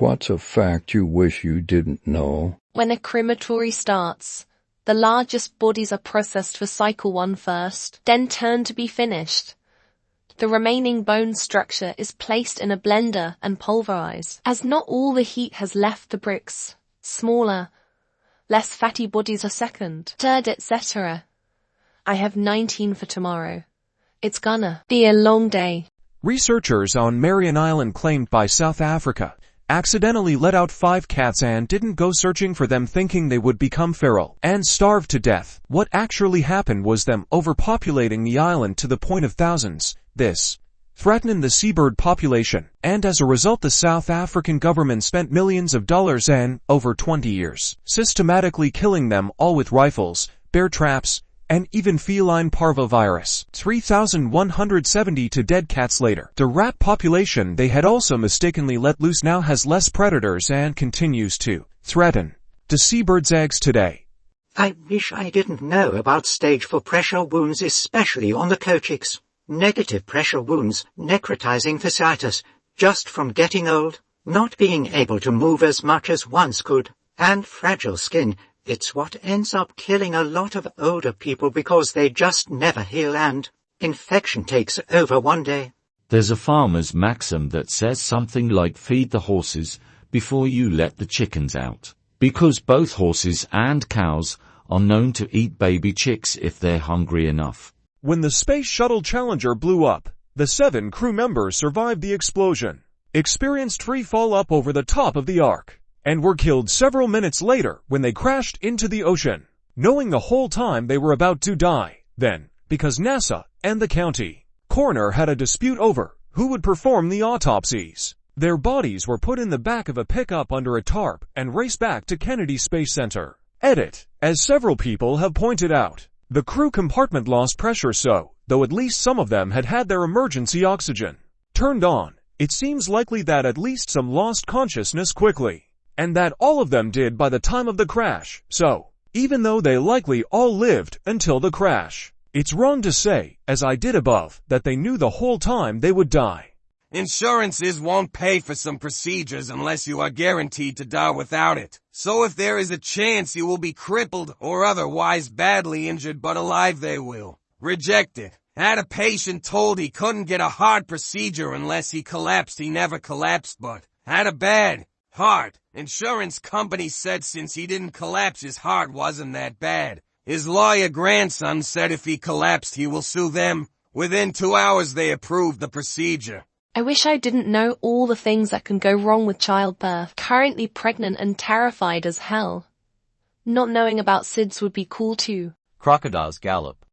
What's a fact you wish you didn't know? When a crematory starts, the largest bodies are processed for cycle 1 first, then turned to be finished. The remaining bone structure is placed in a blender and pulverized. As not all the heat has left the bricks, smaller, less fatty bodies are second, third, etc. I have 19 for tomorrow. It's gonna be a long day. Researchers on Marion Island, claimed by South Africa, accidentally let out 5 cats and didn't go searching for them, thinking they would become feral and starve to death. What actually happened was them overpopulating the island to the point of thousands. This threatening the seabird population, and as a result the South African government spent millions of dollars and, over 20 years, systematically killing them all with rifles, bear traps, and even feline parvovirus. 3,170 to dead cats later. The rat population they had also mistakenly let loose now has less predators and continues to threaten the seabird's eggs today. I wish I didn't know about stage 4 pressure wounds, especially on the coccyx. Negative pressure wounds, necrotizing fasciitis, just from getting old, not being able to move as much as once could, and fragile skin. It's what ends up killing a lot of older people because they just never heal and infection takes over one day. There's a farmer's maxim that says something like feed the horses before you let the chickens out, because both horses and cows are known to eat baby chicks if they're hungry enough. When the Space Shuttle Challenger blew up, the 7 crew members survived the explosion, experienced free fall up over the top of the Ark, and were killed several minutes later when they crashed into the ocean, knowing the whole time they were about to die. Then, because NASA and the county coroner had a dispute over who would perform the autopsies, their bodies were put in the back of a pickup under a tarp and raced back to Kennedy Space Center. Edit. As several people have pointed out, the crew compartment lost pressure, so, though at least some of them had their emergency oxygen turned on, it seems likely that at least some lost consciousness quickly, and that all of them did by the time of the crash. So, even though they likely all lived until the crash, it's wrong to say, as I did above, that they knew the whole time they would die. Insurances won't pay for some procedures unless you are guaranteed to die without it. So if there is a chance you will be crippled or otherwise badly injured but alive, they will reject it. Had a patient told he couldn't get a heart procedure unless he collapsed. He never collapsed, but had a bad heart. Insurance company said since he didn't collapse, his heart wasn't that bad. His lawyer grandson said if he collapsed, he will sue them. Within 2 hours, they approved the procedure. I wish I didn't know all the things that can go wrong with childbirth. Currently pregnant and terrified as hell. Not knowing about SIDS would be cool too. Crocodiles gallop.